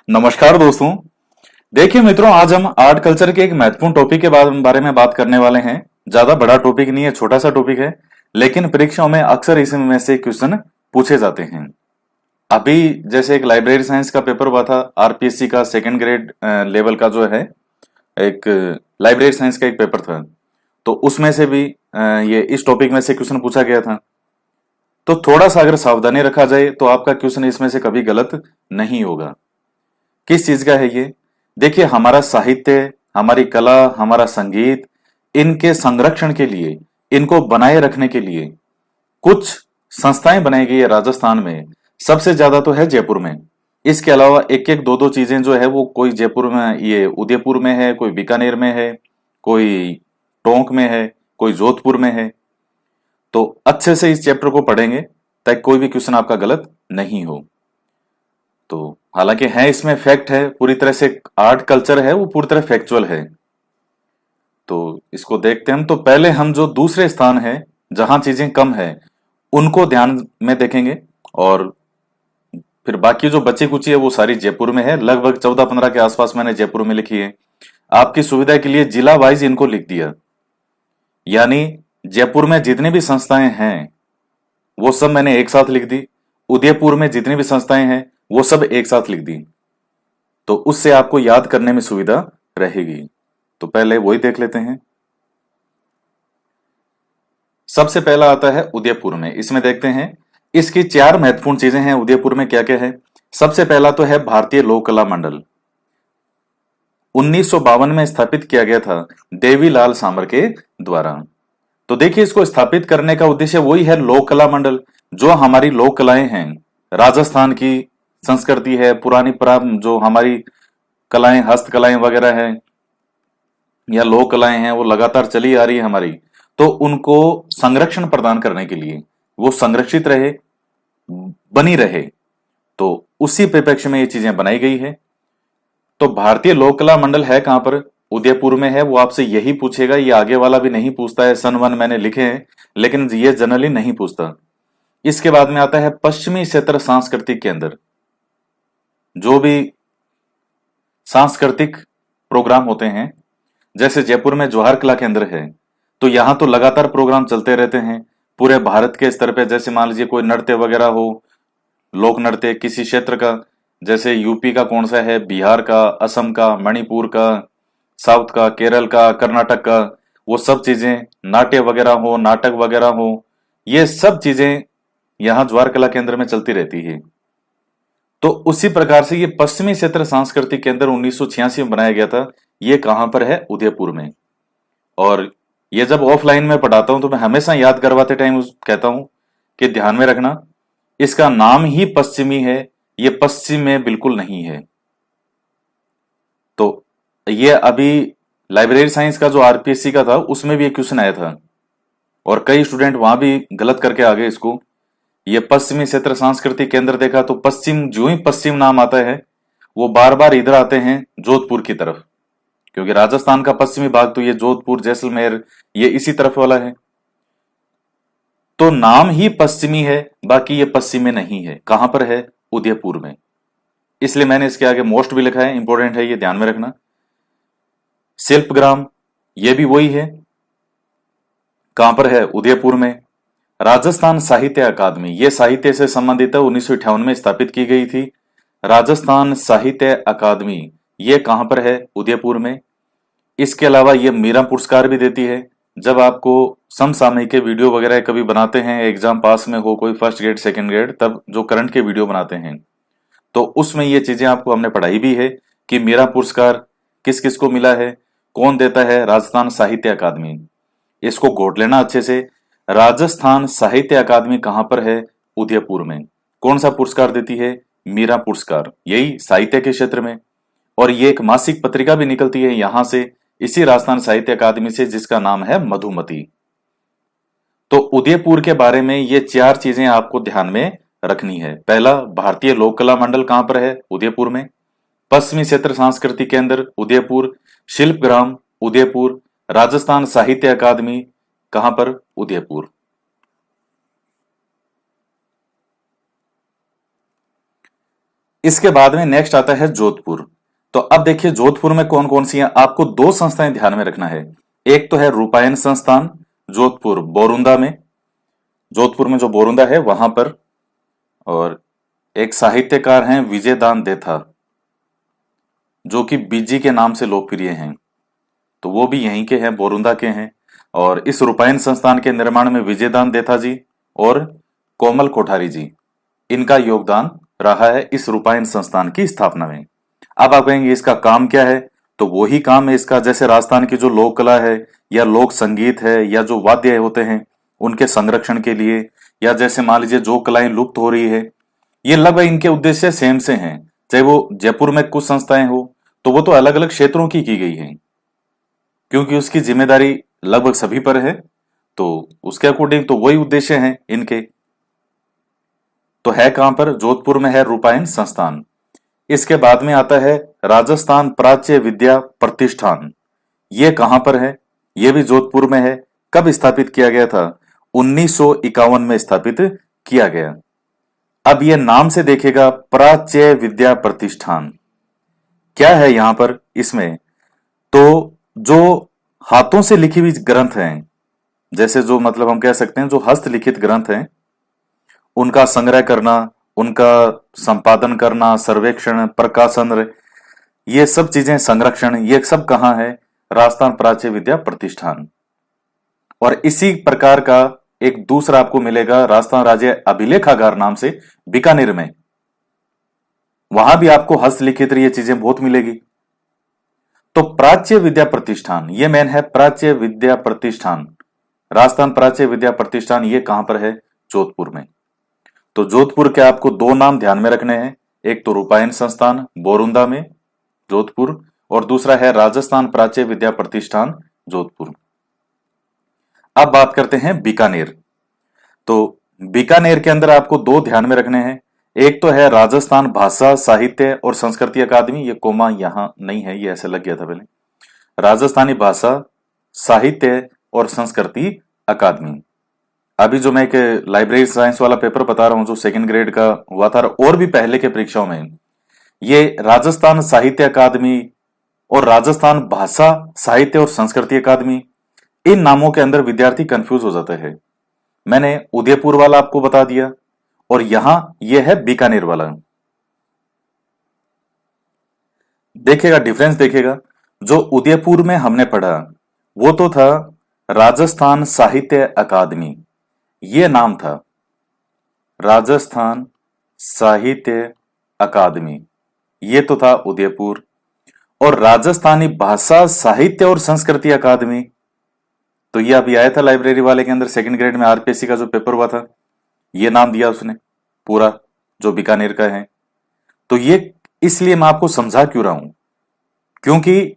नमस्कार दोस्तों। देखिए मित्रों, आज हम आर्ट कल्चर के एक महत्वपूर्ण टॉपिक के बारे में बात करने वाले हैं। ज्यादा बड़ा टॉपिक नहीं है, छोटा सा टॉपिक है, लेकिन परीक्षाओं में अक्सर इसमें से क्वेश्चन पूछे जाते हैं। अभी जैसे एक लाइब्रेरी साइंस का पेपर हुआ था, आरपीएससी का सेकंड ग्रेड लेवल का जो है, एक लाइब्रेरी साइंस का एक पेपर था। तो उसमें से भी ये इस टॉपिक में से क्वेश्चन पूछा गया था। तो थोड़ा सा अगर सावधानी रखा जाए तो आपका क्वेश्चन इसमें से कभी गलत नहीं होगा। किस चीज का है ये? देखिए, हमारा साहित्य, हमारी कला, हमारा संगीत, इनके संरक्षण के लिए, इनको बनाए रखने के लिए कुछ संस्थाएं बनाई गई है राजस्थान में। सबसे ज्यादा तो है जयपुर में। इसके अलावा एक एक दो दो चीजें जो है वो कोई जयपुर में, ये उदयपुर में है, कोई बीकानेर में है, कोई टोंक में है, कोई जोधपुर में है। तो अच्छे से इस चैप्टर को पढ़ेंगे ताकि कोई भी क्वेश्चन आपका गलत नहीं हो। तो हालांकि है, इसमें फैक्ट है, पूरी तरह से आर्ट कल्चर है वो पूरी तरह फैक्चुअल है। तो इसको देखते हैं हम। तो पहले हम जो दूसरे स्थान है जहां चीजें कम है उनको ध्यान में देखेंगे, और फिर बाकी जो बची कुची है वो सारी जयपुर में है। लगभग 14-15 के आसपास मैंने जयपुर में लिखी है। आपकी सुविधा के लिए जिला वाइज इनको लिख दिया, यानी जयपुर में जितनी भी संस्थाएं हैं वो सब मैंने एक साथ लिख दी। उदयपुर में जितनी भी संस्थाएं हैं वो सब एक साथ लिख दी। तो उससे आपको याद करने में सुविधा रहेगी। तो पहले वही देख लेते हैं। सबसे पहला आता है उदयपुर में। इसमें देखते हैं इसकी 4 महत्वपूर्ण चीजें हैं। उदयपुर में क्या क्या है? सबसे पहला तो है भारतीय लोक कला मंडल। 1952 में स्थापित किया गया था देवीलाल सामर के द्वारा। तो देखिए, इसको स्थापित करने का उद्देश्य वही है, लोक कला मंडल। जो हमारी लोक कलाएं हैं, राजस्थान की संस्कृति है, पुरानी जो हमारी कलाएं, हस्तकलाएं वगैरह है या लोक कलाएं हैं, वो लगातार चली आ रही है हमारी। तो उनको संरक्षण प्रदान करने के लिए, वो संरक्षित रहे, बनी रहे, तो उसी परिप्रेक्ष्य में ये चीजें बनाई गई है। तो भारतीय लोक कला मंडल है कहां पर? उदयपुर में है। वो आपसे यही पूछेगा, ये आगे वाला भी नहीं पूछता है। सन वन मैंने लिखे हैं, लेकिन ये जनरली नहीं पूछता। इसके बाद में आता है पश्चिमी क्षेत्र सांस्कृतिक केंद्र। जो भी सांस्कृतिक प्रोग्राम होते हैं, जैसे जयपुर में जवाहर कला केंद्र है, तो यहां तो लगातार प्रोग्राम चलते रहते हैं पूरे भारत के स्तर पे। जैसे मान लीजिए कोई नृत्य वगैरह हो, लोक नृत्य किसी क्षेत्र का, जैसे यूपी का कौन सा है, बिहार का, असम का, मणिपुर का, साउथ का, केरल का, कर्नाटक का, वो सब चीजें, नाट्य वगैरह हो, नाटक वगैरह हो, ये सब चीजें यहाँ जवाहर कला केंद्र में चलती रहती है। तो उसी प्रकार से ये पश्चिमी क्षेत्र सांस्कृतिक केंद्र 1986 में बनाया गया था। ये कहां पर है? उदयपुर में। और ये जब ऑफलाइन में पढ़ाता हूं तो मैं हमेशा याद करवाते टाइम कहता हूं कि ध्यान में रखना, इसका नाम ही पश्चिमी है, ये पश्चिम में बिल्कुल नहीं है। तो ये अभी लाइब्रेरी साइंस का जो आरपीएससी का था उसमें भी एक क्वेश्चन आया था, और कई स्टूडेंट वहां भी गलत करके आ गए इसको। ये पश्चिमी क्षेत्र सांस्कृतिक केंद्र देखा तो पश्चिम, जो ही पश्चिम नाम आता है वो बार बार इधर आते हैं जोधपुर की तरफ, क्योंकि राजस्थान का पश्चिमी भाग तो ये जोधपुर, जैसलमेर, ये इसी तरफ वाला है। तो नाम ही पश्चिमी है, बाकी ये पश्चिम में नहीं है। कहां पर है? उदयपुर में। इसलिए मैंने इसके आगे मोस्ट भी लिखा है, इंपॉर्टेंट है, ये ध्यान में रखना। शिल्पग्राम, ये भी वही है। कहां पर है? उदयपुर में। राजस्थान साहित्य अकादमी, ये साहित्य से संबंधित है, 1958 में स्थापित की गई थी। राजस्थान साहित्य अकादमी, ये कहां पर है? उदयपुर में। इसके अलावा ये मीरा पुरस्कार भी देती है। जब आपको समसामयिक के वीडियो वगैरह कभी बनाते हैं, एग्जाम पास में हो कोई फर्स्ट ग्रेड सेकंड ग्रेड, तब जो करंट के वीडियो बनाते हैं तो उसमें ये चीजें आपको हमने पढ़ाई भी है कि मीरा पुरस्कार किस किस को मिला है, कौन देता है? राजस्थान साहित्य अकादमी। इसको घोट लेना अच्छे से। राजस्थान साहित्य अकादमी कहां पर है? उदयपुर में। कौन सा पुरस्कार देती है? मीरा पुरस्कार, यही साहित्य के क्षेत्र में। और ये एक मासिक पत्रिका भी निकलती है यहां से, इसी राजस्थान साहित्य अकादमी से, जिसका नाम है मधुमती। तो उदयपुर के बारे में ये 4 चीजें आपको ध्यान में रखनी है। पहला, भारतीय लोक कला मंडल कहां पर है? उदयपुर में। पश्चिमी क्षेत्र सांस्कृतिक केंद्र उदयपुर। शिल्पग्राम उदयपुर। राजस्थान साहित्य अकादमी कहां पर? उदयपुर। इसके बाद में नेक्स्ट आता है जोधपुर। तो अब देखिए जोधपुर में कौन कौन सी हैं, आपको दो संस्थाएं ध्यान में रखना है। एक तो है रूपायन संस्थान जोधपुर बोरुंदा में, जोधपुर में जो बोरुंदा है वहां पर, और एक साहित्यकार हैं विजयदान देथा जो कि बीजी के नाम से लोकप्रिय हैं, तो वो भी यहीं के हैं, बोरुंदा के हैं। और इस रूपायन संस्थान के निर्माण में विजयदान देथा जी और कोमल कोठारी जी, इनका योगदान रहा है इस रूपायन संस्थान की स्थापना में। अब आप कहेंगे इसका काम क्या है, तो वही काम है इसका, जैसे राजस्थान की जो लोक कला है या लोक संगीत है या जो वाद्य होते हैं उनके संरक्षण के लिए, या जैसे मान लीजिए जो कलाएं लुप्त हो रही है, ये लगभग इनके उद्देश्य सेम से हैं। चाहे वो जयपुर में कुछ संस्थाएं हो तो वो तो अलग अलग क्षेत्रों की गई हैं, क्योंकि उसकी जिम्मेदारी लगभग सभी पर है, तो उसके अकॉर्डिंग तो वही उद्देश्य हैं इनके। तो है कहां पर, जोधपुर में है रूपायन संस्थान। इसके बाद में आता है राजस्थान प्राच्य विद्या प्रतिष्ठान। ये कहां पर है, ये भी जोधपुर में है। कब स्थापित किया गया था, 1951 में स्थापित किया गया। अब ये नाम से देखेगा प्राच्य विद्या प्रतिष्ठान, क्या है यहां पर इसमें, तो जो हाथों से लिखी हुई ग्रंथ हैं, जैसे जो मतलब हम कह सकते हैं जो हस्तलिखित ग्रंथ हैं, उनका संग्रह करना, उनका संपादन करना, सर्वेक्षण, प्रकाशन, ये सब चीजें, संरक्षण, ये सब कहां है, राजस्थान प्राच्य विद्या प्रतिष्ठान। और इसी प्रकार का एक दूसरा आपको मिलेगा राजस्थान राज्य अभिलेखागार नाम से, बीकानेर में। वहां भी आपको हस्तलिखित ये चीजें बहुत मिलेगी। तो प्राच्य विद्या प्रतिष्ठान, ये मेन है प्राच्य विद्या प्रतिष्ठान, राजस्थान प्राच्य विद्या प्रतिष्ठान, ये कहां पर है, जोधपुर में। तो जोधपुर के आपको दो नाम ध्यान में रखने हैं, एक तो रूपायन संस्थान बोरुंदा में जोधपुर, और दूसरा है राजस्थान प्राच्य विद्या प्रतिष्ठान जोधपुर। अब बात करते हैं बीकानेर। तो बीकानेर के अंदर आपको दो ध्यान में रखने हैं, एक तो है राजस्थान भाषा साहित्य और संस्कृति अकादमी, ये कोमा यहां नहीं है, ये ऐसे लग गया था पहले, राजस्थानी भाषा साहित्य और संस्कृति अकादमी। अभी जो मैं एक लाइब्रेरी साइंस वाला पेपर बता रहा हूं जो सेकंड ग्रेड का हुआ था और भी पहले के परीक्षाओं में, ये राजस्थान साहित्य अकादमी और राजस्थान भाषा साहित्य और संस्कृति अकादमी, इन नामों के अंदर विद्यार्थी कंफ्यूज हो जाता है। मैंने उदयपुर वाला आपको बता दिया और यहां यह है बीकानेर वाला। देखिएगा डिफरेंस, देखिएगा जो उदयपुर में हमने पढ़ा वो तो था राजस्थान साहित्य अकादमी, ये नाम था राजस्थान साहित्य अकादमी, ये तो था उदयपुर। और राजस्थानी भाषा साहित्य और संस्कृति अकादमी, तो ये अभी आया था लाइब्रेरी वाले के अंदर सेकंड ग्रेड में, आरपीएससी का जो पेपर हुआ था, ये नाम दिया उसने पूरा जो बीकानेर का है। तो ये इसलिए मैं आपको समझा क्यों रहा हूं, क्योंकि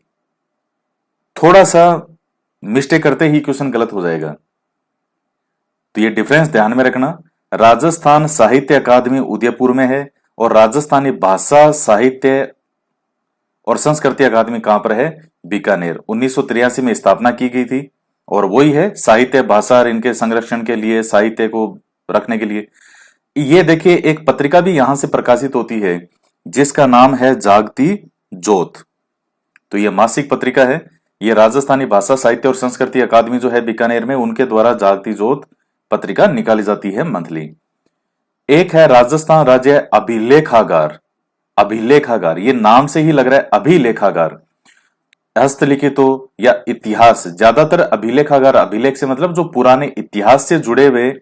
थोड़ा सा मिस्टेक करते ही क्वेश्चन गलत हो जाएगा। तो ये डिफरेंस ध्यान में रखना, राजस्थान साहित्य अकादमी उदयपुर में है और राजस्थानी भाषा साहित्य और संस्कृति अकादमी कहां पर है, बीकानेर। 1983 में स्थापना की गई थी और वही है साहित्य भाषा और इनके संरक्षण के लिए, साहित्य को रखने के लिए। ये देखिए एक पत्रिका भी यहां से प्रकाशित होती है जिसका नाम है जागती ज्योत। तो ये मासिक पत्रिका है, ये राजस्थानी भाषा साहित्य और संस्कृति अकादमी जो है बीकानेर में, उनके द्वारा जागती ज्योत पत्रिका निकाली जाती है मंथली। एक है राजस्थान राज्य अभिलेखागार। अभिलेखागार, ये नाम से ही लग रहा है अभिलेखागार, हस्तलिखितों या इतिहास, ज्यादातर अभिलेखागार, अभिलेख से मतलब जो पुराने इतिहास से जुड़े हुए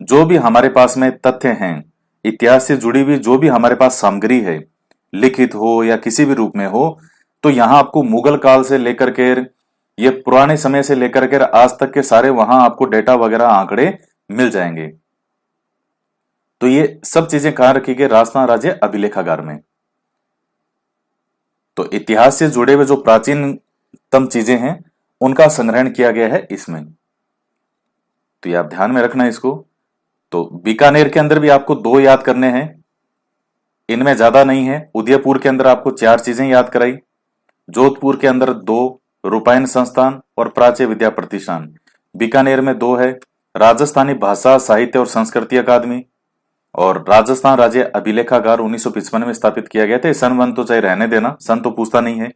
जो भी हमारे पास में तथ्य हैं, इतिहास से जुड़ी हुई जो भी हमारे पास सामग्री है, लिखित हो या किसी भी रूप में हो, तो यहां आपको मुगल काल से लेकर के ये पुराने समय से लेकर के आज तक के सारे वहां आपको डेटा वगैरह आंकड़े मिल जाएंगे। तो ये सब चीजें कहां रखी गई, राजस्थान राज्य अभिलेखागार में। तो इतिहास से जुड़े हुए जो प्राचीनतम चीजें हैं उनका संग्रहण किया गया है इसमें, तो ये आप ध्यान में रखना इसको। तो बीकानेर के अंदर भी आपको दो याद करने हैं, इनमें ज्यादा नहीं है। उदयपुर के अंदर आपको चार चीजें याद कराई, जोधपुर के अंदर दो, रूपायन संस्थान और प्राच्य विद्या प्रतिष्ठान। बीकानेर में दो है, राजस्थानी भाषा साहित्य और संस्कृति अकादमी, और राजस्थान राज्य अभिलेखागार 1955 में स्थापित किया गया था। सन वन तो चाहे रहने देना, सन तो पूछता नहीं है।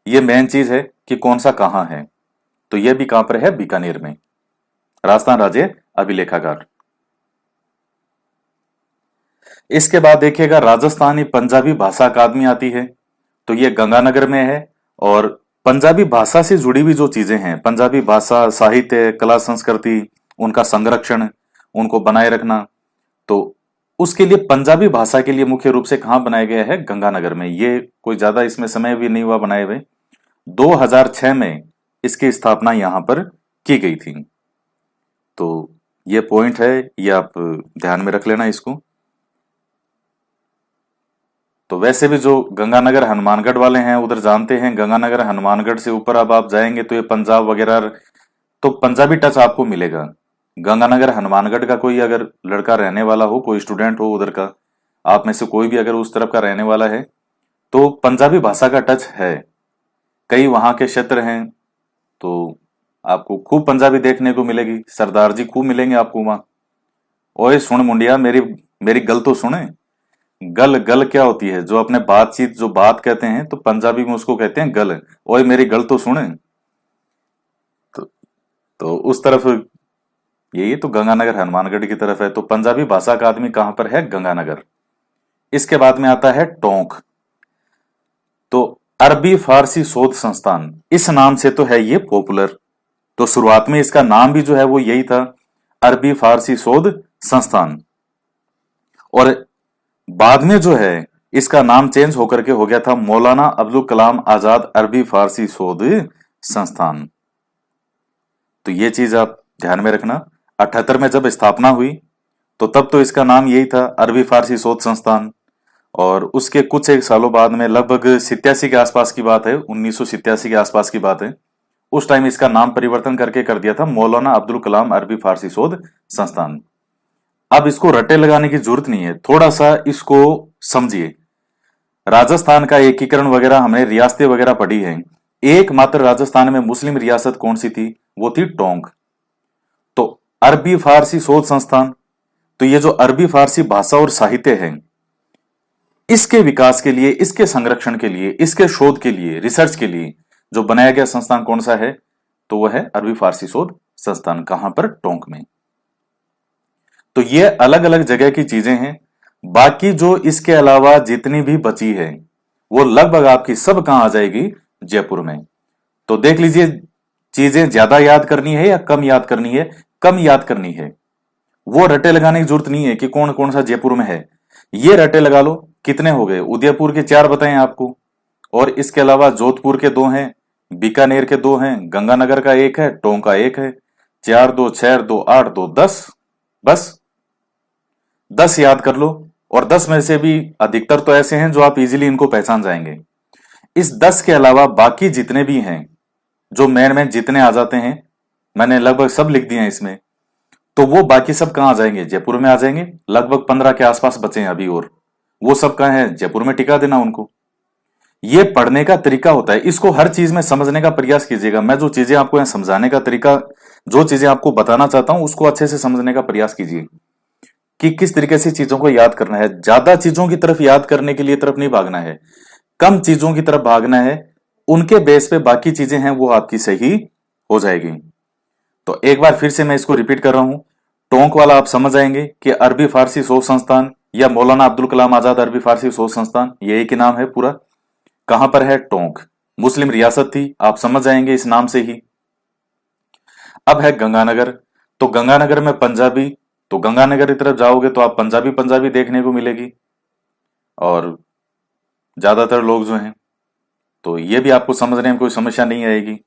ये मेन चीज है कि कौन सा कहां है, तो यह भी कहां पर है, बीकानेर में, राजस्थान राज्य अभिलेखागार। इसके बाद देखिएगा राजस्थानी पंजाबी भाषा अकादमी आती है, तो ये गंगानगर में है। और पंजाबी भाषा से जुड़ी हुई जो चीजें हैं, पंजाबी भाषा, साहित्य, कला, संस्कृति, उनका संरक्षण, उनको बनाए रखना, तो उसके लिए पंजाबी भाषा के लिए मुख्य रूप से कहां बनाया गया है, गंगानगर में। ये कोई ज्यादा इसमें समय भी नहीं हुआ बनाए हुए, 2006 में इसकी स्थापना यहां पर की गई थी। तो ये पॉइंट है, ये आप ध्यान में रख लेना इसको। तो वैसे भी जो गंगानगर हनुमानगढ़ वाले हैं उधर जानते हैं, गंगानगर हनुमानगढ़ से ऊपर अब आप जाएंगे तो ये पंजाब वगैरह, तो पंजाबी टच आपको मिलेगा। गंगानगर हनुमानगढ़ का कोई अगर लड़का रहने वाला हो, कोई स्टूडेंट हो उधर का, आप में से कोई भी अगर उस तरफ का रहने वाला है, तो पंजाबी भाषा का टच है। कई वहां के क्षेत्र हैं, तो आपको खूब पंजाबी देखने को मिलेगी, सरदार जी खूब मिलेंगे आपको वहां। ओए सुन मुंडिया, मेरी मेरी गल तो सुने। गल गल क्या होती है, जो अपने बातचीत, जो बात कहते हैं, तो पंजाबी में उसको कहते हैं गल। ओए मेरी गल तो सुने। तो, तो उस तरफ यही तो गंगानगर हनुमानगढ़ की तरफ है। तो पंजाबी भाषा का आदमी कहां पर है, गंगानगर। इसके बाद में आता है टोंक। तो अरबी फारसी शोध संस्थान, इस नाम से तो है ये पॉपुलर। तो शुरुआत में इसका नाम भी जो है वो यही था, अरबी फारसी शोध संस्थान। और बाद में जो है इसका नाम चेंज होकर के हो गया था मौलाना अब्दुल कलाम आजाद अरबी फारसी शोध संस्थान। तो ये चीज आप ध्यान में रखना। 78 में जब स्थापना हुई तो तब तो इसका नाम यही था, अरबी फारसी शोध संस्थान। और उसके कुछ एक सालों बाद में, लगभग 87 के आसपास की बात है, 1987 के आसपास की बात है, उस टाइम इसका नाम परिवर्तन करके कर दिया था मौलाना अब्दुल कलाम अरबी फारसी शोध संस्थान। अब इसको रटे लगाने की जरूरत नहीं है, थोड़ा सा इसको समझिए। राजस्थान का एकीकरण वगैरह हमने रियासतें वगैरह पढ़ी हैं। एकमात्र राजस्थान में मुस्लिम रियासत कौन सी थी, वो थी टोंक। तो अरबी फारसी शोध संस्थान, तो ये जो अरबी फारसी भाषा और साहित्य है, इसके विकास के लिए, इसके संरक्षण के लिए, इसके शोध के लिए, रिसर्च के लिए जो बनाया गया संस्थान कौन सा है, तो वह है अरबी फारसी शोध संस्थान। कहां पर, टोंक में। तो ये अलग अलग जगह की चीजें हैं। बाकी जो इसके अलावा जितनी भी बची है वो लगभग आपकी सब कहां आ जाएगी, जयपुर में। तो देख लीजिए, चीजें ज्यादा याद करनी है या कम याद करनी है, कम याद करनी है। वो रटे लगाने की जरूरत नहीं है कि कौन कौन सा जयपुर में है, ये रटे लगा लो। कितने हो गए, उदयपुर के 4 बताएं आपको, और इसके अलावा जोधपुर के 2 हैं, बीकानेर के 2 हैं, गंगानगर का 1 है, टोंक का 1 है। 4 2 6 2 8 2 10, बस 10 याद कर लो। और 10 में से भी अधिकतर तो ऐसे हैं जो आप इजीली इनको पहचान जाएंगे। इस 10 के अलावा बाकी जितने भी हैं, जो मेन मेन जितने आ जाते हैं, मैंने लगभग सब लिख दिए हैं इसमें, तो वो बाकी सब कहां आ जाएंगे, जयपुर में आ जाएंगे। लगभग 15 के आसपास बचे हैं अभी, और वो सब कहां है, जयपुर में टिका देना उनको। ये पढ़ने का तरीका होता है, इसको हर चीज में समझने का प्रयास कीजिएगा। मैं जो चीजें आपको यहां समझाने का तरीका, जो चीजें आपको बताना चाहता हूं, उसको अच्छे से समझने का प्रयास कीजिए कि किस तरीके से चीजों को याद करना है। ज्यादा चीजों की तरफ याद करने के लिए तरफ नहीं भागना है, कम चीजों की तरफ भागना है। उनके बेस पे बाकी चीजें हैं वो आपकी सही हो जाएगी। तो एक बार फिर से मैं इसको रिपीट कर रहा हूं। टोंक वाला आप समझ आएंगे कि अरबी फारसी शोध संस्थान या मौलाना अब्दुल कलाम आजाद अरबी फारसी शोध संस्थान, ये एक ही नाम है पूरा। कहां पर है, टोंक। मुस्लिम रियासत थी, आप समझ जाएंगे इस नाम से ही। अब है गंगानगर। तो गंगानगर में पंजाबी, तो गंगानगर की तरफ जाओगे तो आप पंजाबी पंजाबी देखने को मिलेगी, और ज्यादातर लोग जो हैं, तो ये भी आपको समझने में कोई समस्या नहीं आएगी।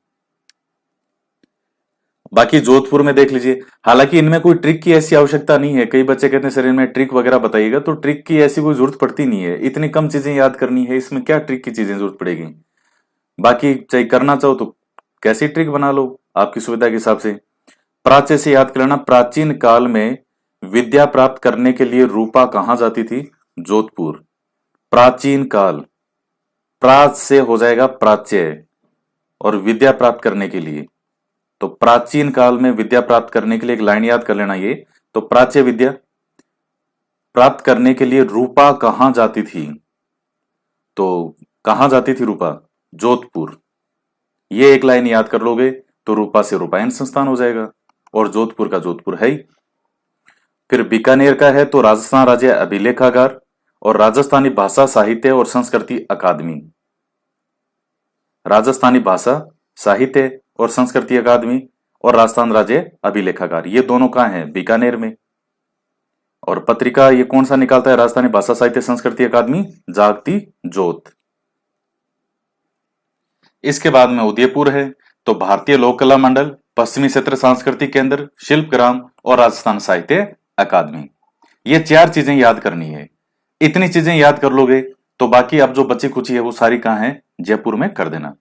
बाकी जोधपुर में देख लीजिए, हालांकि इनमें कोई ट्रिक की ऐसी आवश्यकता नहीं है। कई बच्चे कहते हैं सर इनमें ट्रिक वगैरह बताइएगा, तो ट्रिक की ऐसी कोई जरूरत पड़ती नहीं है। इतनी कम चीजें याद करनी है, इसमें क्या ट्रिक की चीजें जरूरत पड़ेगी। बाकी चाहे करना चाहो तो कैसी ट्रिक बना लो आपकी सुविधा के हिसाब से। प्राच्य से याद कर लेना, प्राचीन काल में विद्या प्राप्त करने के लिए रूपा कहां जाती थी, जोधपुर। प्राचीन काल, प्राच से हो जाएगा प्राच्य, और विद्या प्राप्त करने के लिए, तो प्राचीन काल में विद्या प्राप्त करने के लिए एक लाइन याद कर लेना ये, तो प्राच्य विद्या। प्राप्त करने के लिए रूपा कहाँ जाती थी? तो कहाँ जाती थी रूपा? जोधपुर। ये एक लाइन याद कर लोगे तो रूपा से रूपायन संस्थान हो जाएगा, और जोधपुर का जोधपुर है ही। फिर बीकानेर का है तो राजस्थान राज्य अभिलेखागार और राजस्थानी भाषा साहित्य और संस्कृति अकादमी। राजस्थानी भाषा साहित्य और संस्कृति अकादमी और राजस्थान राज्य अभिलेखागार, ये दोनों कहाँ हैं? बीकानेर में। और पत्रिका ये कौन सा निकालता है? राजस्थानी भाषा साहित्य संस्कृति अकादमी, जागती ज्योत। इसके बाद में उदयपुर है तो भारतीय लोक कला मंडल, पश्चिमी क्षेत्र सांस्कृतिक केंद्र, शिल्पग्राम और राजस्थान साहित्य अकादमी। ये 4 चीजें याद करनी है। इतनी चीजें याद कर लोगे तो बाकी अब जो बची खुची है वो सारी कहां है? जयपुर में कर देना।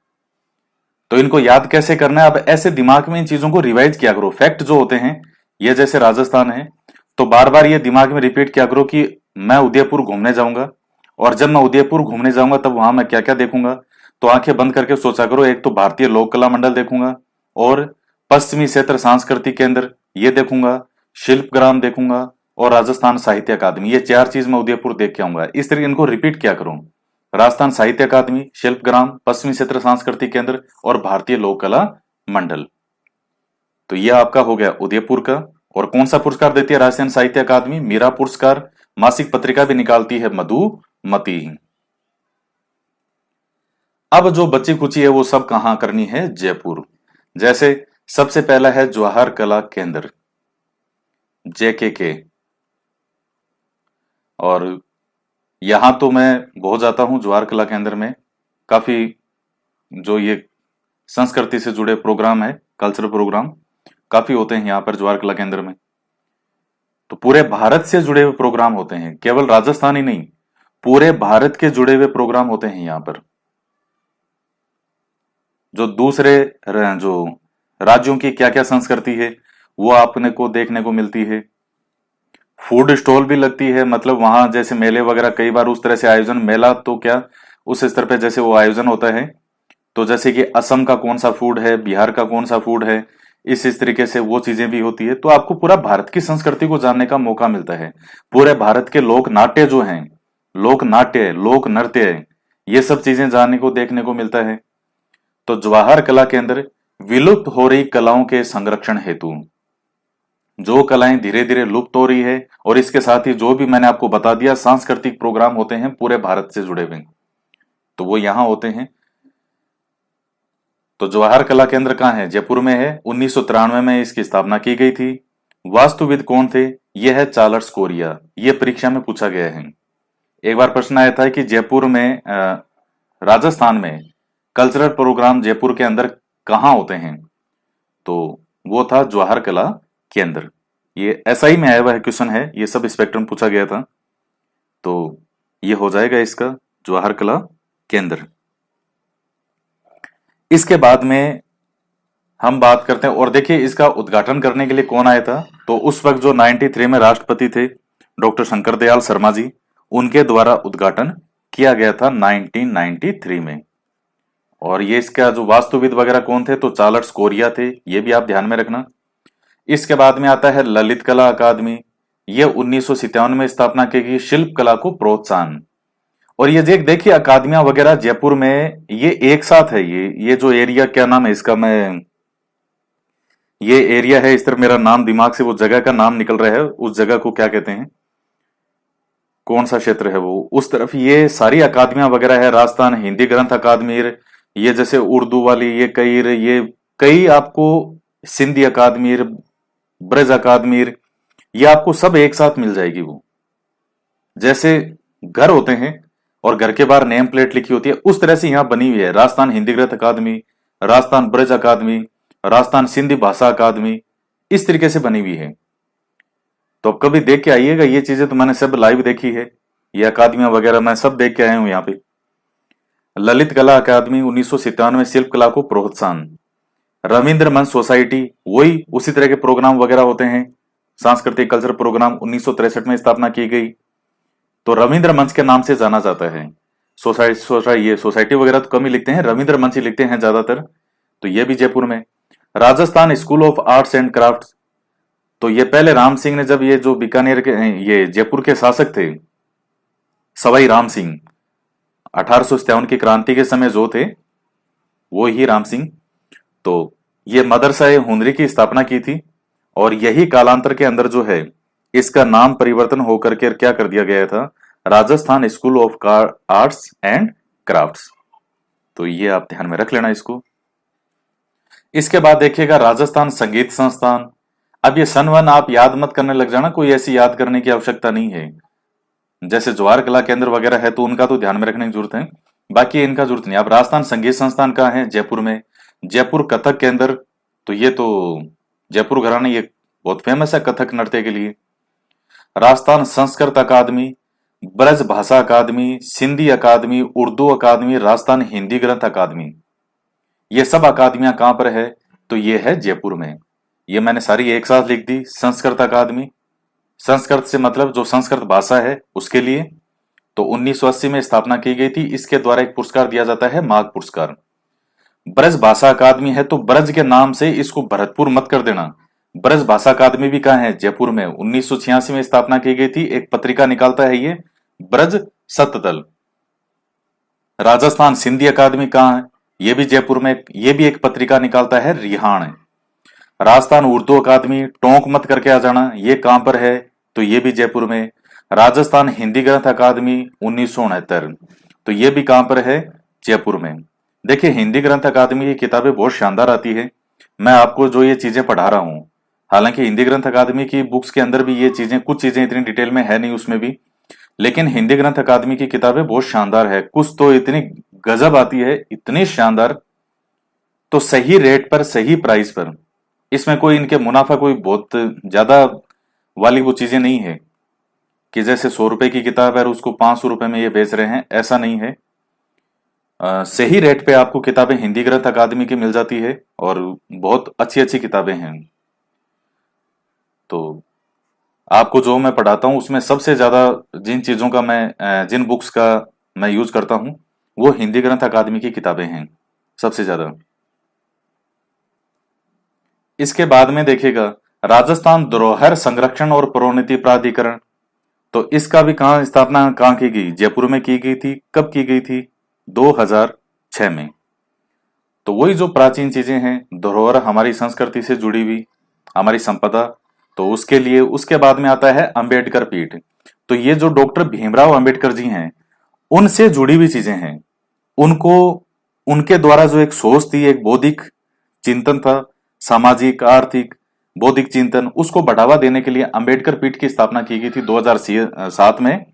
तो इनको याद कैसे करना है? अब ऐसे दिमाग में इन चीजों को रिवाइज किया करो। फैक्ट जो होते हैं, ये जैसे राजस्थान है तो बार बार ये दिमाग में रिपीट किया करो कि मैं उदयपुर घूमने जाऊंगा, और जब मैं उदयपुर घूमने जाऊंगा तब वहां मैं क्या क्या देखूंगा। तो आंखें बंद करके सोचा करो, एक तो भारतीय लोक कला मंडल देखूंगा, और पश्चिमी क्षेत्र सांस्कृतिक केंद्र ये देखूंगा, शिल्पग्राम देखूंगा, और राजस्थान साहित्य अकादमी। ये 4 चीज मैं उदयपुर देख के आऊंगा। इस तरीके इनको रिपीट क्या करूं? राजस्थान साहित्य अकादमी, शिल्पग्राम, पश्चिमी क्षेत्र सांस्कृतिक केंद्र और भारतीय लोक कला मंडल। तो यह आपका हो गया उदयपुर का। और कौन सा पुरस्कार देती है राजस्थान साहित्य अकादमी? मीरा पुरस्कार। मासिक पत्रिका भी निकालती है मधुमती। अब जो बची खुची है वो सब कहां करनी है? जयपुर। जैसे सबसे पहला है जवाहर कला केंद्र, JKK। और यहां तो मैं बहुत जाता हूं जवाहर कला केंद्र में। काफी जो ये संस्कृति से जुड़े प्रोग्राम है, कल्चरल प्रोग्राम काफी होते हैं यहाँ पर जवाहर कला केंद्र में। तो पूरे भारत से जुड़े हुए प्रोग्राम होते हैं, केवल राजस्थान ही नहीं, पूरे भारत के जुड़े हुए प्रोग्राम होते हैं यहाँ पर। जो दूसरे जो राज्यों की क्या क्या संस्कृति है वो आपने को देखने को मिलती है। फूड स्टॉल भी लगती है, मतलब वहां जैसे मेले वगैरह कई बार उस तरह से आयोजन, मेला तो क्या उस स्तर पे जैसे वो आयोजन होता है, तो जैसे कि असम का कौन सा फूड है, बिहार का कौन सा फूड है, इस तरीके से वो चीजें भी होती है। तो आपको पूरा भारत की संस्कृति को जानने का मौका मिलता है। पूरे भारत के लोक नाट्य जो हैं, लोक नाट्य, लोक नृत्य, ये सब चीजें जानने को देखने को मिलता है। तो जवाहर कला केंद्र विलुप्त हो रही कलाओं के संरक्षण हेतु, जो कलाएं धीरे धीरे लुप्त हो रही है, और इसके साथ ही जो भी मैंने आपको बता दिया सांस्कृतिक प्रोग्राम होते हैं पूरे भारत से जुड़े हुए, तो वो यहां होते हैं। तो जवाहर कला केंद्र कहाँ है? जयपुर में है। 1993 में इसकी स्थापना की गई थी। वास्तुविद कौन थे? यह है चार्ल्स कोरिया। यह परीक्षा में पूछा गया है। एक बार प्रश्न आया था कि जयपुर में राजस्थान में कल्चरल प्रोग्राम जयपुर के अंदर कहाँ होते हैं, तो वो था जवाहर कला केंद्र। ये SI में आया हुआ क्वेश्चन है, ये सब स्पेक्ट्रम पूछा गया था। तो ये हो जाएगा इसका जवाहर कला केंद्र। इसके बाद में हम बात करते हैं, और देखिए इसका उद्घाटन करने के लिए कौन आया था, तो उस वक्त जो 93 में राष्ट्रपति थे डॉक्टर शंकर दयाल शर्मा जी, उनके द्वारा उद्घाटन किया गया था 1993 में। और ये इसका जो वास्तुविद वगैरह कौन थे, तो चार्ल्स कोरिया थे, ये भी आप ध्यान में रखना। इसके बाद में आता है ललित कला अकादमी। ये 1957 में स्थापना की गई, शिल्प कला को प्रोत्साहन। और ये देखिए अकादमियां वगैरह जयपुर में ये एक साथ है। ये जो एरिया, क्या नाम है इसका, मैं ये एरिया है, इस तरह मेरा नाम दिमाग से वो जगह का नाम निकल रहा है, उस जगह को क्या कहते हैं, कौन सा क्षेत्र है वो, उस तरफ ये सारी अकादमियां वगैरह है। राजस्थान हिंदी ग्रंथ अकादमी, ये जैसे उर्दू वाली, ये कई आपको सिंधी अकादमी, ब्रज अकादमी, ये आपको सब एक साथ मिल जाएगी। वो जैसे घर होते हैं और घर के बाहर नेम प्लेट लिखी होती है, उस तरह से यहां बनी हुई है। राजस्थान हिंदी ग्रंथ अकादमी, राजस्थान ब्रज अकादमी, राजस्थान सिंधी भाषा अकादमी, इस तरीके से बनी हुई है। तो अब कभी देख के आइएगा, ये चीजें तो मैंने सब लाइव देखी है, ये अकादमियां वगैरह मैं सब देख के आया हूं यहाँ पे। ललित कला अकादमी 1957 में शिल्प कला को प्रोत्साहन। रविंद्र मंच सोसाइटी, वही उसी तरह के प्रोग्राम वगैरह होते हैं, सांस्कृतिक कल्चर प्रोग्राम, 1963 में स्थापना की गई। तो रविंद्र मंच के नाम से जाना जाता है। सोसाइटी वगैरह तो कम ही लिखते हैं, रविंद्र मंच ही लिखते हैं ज्यादातर। तो ये भी जयपुर में। Rajasthan school of arts and crafts, तो ये पहले राम सिंह ने, जब ये जो बीकानेर के, ये जयपुर के शासक थे सवाई राम सिंह, 1857 की क्रांति के समय जो थे वो ही राम सिंह, तो ये मदरसा हुनरी की स्थापना की थी। और यही कालांतर के अंदर जो है इसका नाम परिवर्तन होकर के क्या कर दिया गया था, Rajasthan school of arts and crafts. तो ये आप ध्यान में रख लेना इसको। इसके बाद देखिएगा राजस्थान संगीत संस्थान। अब ये सन वन आप याद मत करने लग जाना, कोई ऐसी याद करने की आवश्यकता नहीं है। जैसे जवाहर कला केंद्र वगैरह है तो उनका तो ध्यान में रखने की जरूरत है, बाकी इनका जरूरत नहीं। अब राजस्थान संगीत संस्थान कहाँ है, जयपुर में। जयपुर कथक केंद्र, तो ये तो जयपुर घराना ये बहुत फेमस है कथक नृत्य के लिए। राजस्थान संस्कृत अकादमी, ब्रज भाषा अकादमी, सिंधी अकादमी, उर्दू अकादमी, राजस्थान हिंदी ग्रंथ अकादमी, ये सब अकादमियां कहां पर है, तो ये है जयपुर में। ये मैंने सारी एक साथ लिख दी। संस्कृत अकादमी, संस्कृत से मतलब जो संस्कृत भाषा है उसके लिए, तो 1980 में स्थापना की गई थी। इसके द्वारा एक पुरस्कार दिया जाता है, माघ पुरस्कार। ब्रज भाषा अकादमी है तो ब्रज के नाम से इसको भरतपुर मत कर देना। ब्रज भाषा अकादमी भी कहाँ है, जयपुर में। 1986 में स्थापना की गई थी। एक पत्रिका निकालता है ये ब्रज सतदल। राजस्थान सिंधी अकादमी कहाँ है, ये भी जयपुर में। ये भी एक पत्रिका निकालता है, रिहाण। राजस्थान उर्दू अकादमी, टोंक मत करके आ जाना, ये कहां पर है, तो ये भी जयपुर में। राजस्थान हिंदी ग्रंथ अकादमी 1969, तो ये भी कहां पर है, जयपुर में। देखिए हिंदी ग्रंथ अकादमी की किताबें बहुत शानदार आती है। मैं आपको जो ये चीजें पढ़ा रहा हूं, हालांकि हिंदी ग्रंथ अकादमी की बुक्स के अंदर भी ये चीजें, कुछ चीजें इतनी डिटेल में है नहीं उसमें भी, लेकिन हिंदी ग्रंथ अकादमी की किताबें बहुत शानदार है। कुछ तो इतनी गजब आती है, इतनी शानदार, तो सही रेट पर सही प्राइस पर। इसमें कोई इनके मुनाफा कोई बहुत ज्यादा वाली वो चीजें नहीं है कि जैसे 100 रुपए की किताब है और उसको 500 रुपए में ये बेच रहे हैं, ऐसा नहीं है। सही रेट पे आपको किताबें हिंदी ग्रंथ अकादमी की मिल जाती है और बहुत अच्छी अच्छी किताबें हैं। तो आपको जो मैं पढ़ाता हूँ उसमें सबसे ज्यादा जिन चीजों का मैं, जिन बुक्स का मैं यूज करता हूँ वो हिंदी ग्रंथ अकादमी की किताबें हैं सबसे ज्यादा। इसके बाद में देखिएगा राजस्थान धरोहर संरक्षण और प्रोन्नति प्राधिकरण, तो इसका भी कहाँ स्थापना कहाँ की गई, जयपुर में की गई थी। कब की गई थी, 2006 में। तो वही जो प्राचीन चीजें हैं, धरोहर हमारी संस्कृति से जुड़ी हुई हमारी संपदा, तो उसके लिए। उसके बाद में आता है अंबेडकर पीठ, तो ये जो डॉक्टर भीमराव अंबेडकर जी हैं उनसे जुड़ी हुई चीजें हैं। उनको, उनके द्वारा जो एक सोच थी, एक बौद्धिक चिंतन था, सामाजिक आर्थिक बौद्धिक चिंतन, उसको बढ़ावा देने के लिए अंबेडकर पीठ की स्थापना की गई थी 2007 में।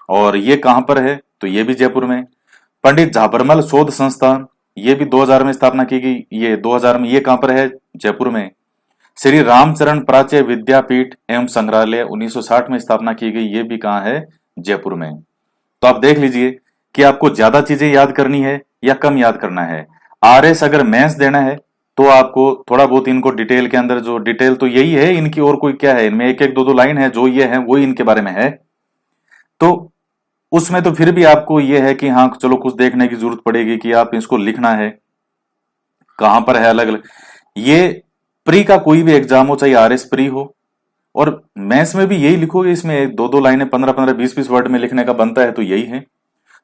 और ये कहां पर है, तो ये भी जयपुर में। पंडित झाबरमल शोध संस्थान, ये भी 2000 में स्थापना की गई, ये 2000 में, ये कहां पर है, जयपुर में। श्री रामचरण प्राच्य विद्यापीठ एवं संग्रहालय 1960 में स्थापना की गई, ये भी कहां है, जयपुर में। तो आप देख लीजिए कि आपको ज्यादा चीजें याद करनी है या कम याद करना है। आरएस अगर मेंस देना है तो आपको थोड़ा बहुत इनको डिटेल के अंदर, जो डिटेल तो यही है इनकी, और कोई क्या है इनमें, एक एक दो दो लाइन है जो ये है वही इनके बारे में है। तो उसमें तो फिर भी आपको ये है कि हाँ चलो कुछ देखने की जरूरत पड़ेगी कि आप इसको लिखना है कहां पर है, अलग अलग। ये प्री का कोई भी एग्जाम हो, चाहे आरएस प्री हो, और मैथ्स में भी यही लिखोगे, इसमें दो दो लाइनें 15-15 20-20 वर्ड में लिखने का बनता है, तो यही है।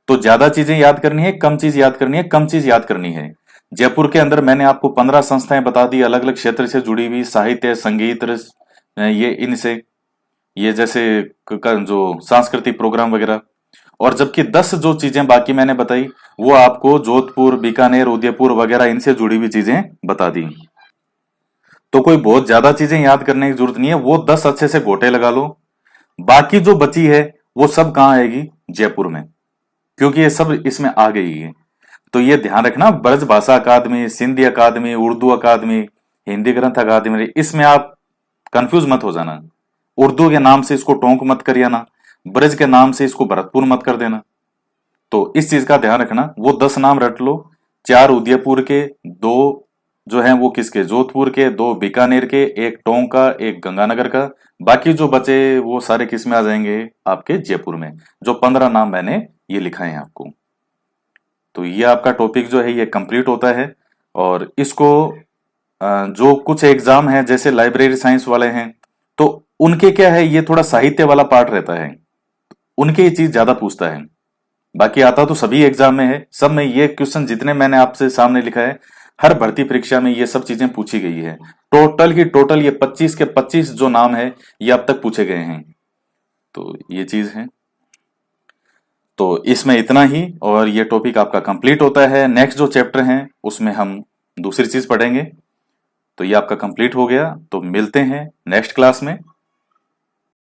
तो ज्यादा चीजें याद करनी है, कम चीज याद करनी है, कम चीज याद करनी है। जयपुर के अंदर मैंने आपको 15 संस्थाएं बता दी, अलग अलग क्षेत्र से जुड़ी हुई, साहित्य संगीत ये इनसे, ये जैसे जो सांस्कृतिक प्रोग्राम वगैरह। और जबकि 10 जो चीजें बाकी मैंने बताई वो आपको जोधपुर, बीकानेर, उदयपुर वगैरह इनसे जुड़ी हुई चीजें बता दी। तो कोई बहुत ज्यादा चीजें याद करने की जरूरत नहीं है, वो 10 अच्छे से गोटे लगा लो। बाकी जो बची है वो सब कहां आएगी, जयपुर में, क्योंकि ये सब इसमें आ गई है। तो ये ध्यान रखना, ब्रज भाषा अकादमी, सिंधी अकादमी, उर्दू अकादमी, हिंदी ग्रंथ अकादमी, इसमें आप कंफ्यूज मत हो जाना। उर्दू के नाम से इसको टोंक मत करियाना, ब्रज के नाम से इसको भरतपुर मत कर देना। तो इस चीज का ध्यान रखना। वो 10 नाम रट लो, 4 उदयपुर के, 2 जो हैं वो किसके, जोधपुर के, 2 बीकानेर के, 1 टोंक का, 1 गंगानगर का। बाकी जो बचे वो सारे किस में आ जाएंगे, आपके जयपुर में। जो 15 नाम मैंने ये लिखाए हैं आपको। तो ये आपका टॉपिक जो है ये कंप्लीट होता है। और इसको जो कुछ एग्जाम है जैसे लाइब्रेरी साइंस वाले हैं तो उनके क्या है, ये थोड़ा साहित्य वाला पार्ट रहता है, उनके ये चीज ज्यादा पूछता है। बाकी आता तो सभी एग्जाम में है, सब में ये क्वेश्चन जितने मैंने आपसे सामने लिखा है, हर भर्ती परीक्षा में ये सब चीजें पूछी गई है। टोटल की टोटल ये 25 के 25 जो नाम है, ये अब तक पूछे गए हैं। तो ये चीज है। तो इसमें इतना ही, और ये टॉपिक आपका कंप्लीट होता है। नेक्स्ट जो चैप्टर हैं उसमें हम दूसरी चीज पढ़ेंगे। तो ये आपका कंप्लीट हो गया, तो मिलते हैं नेक्स्ट क्लास में।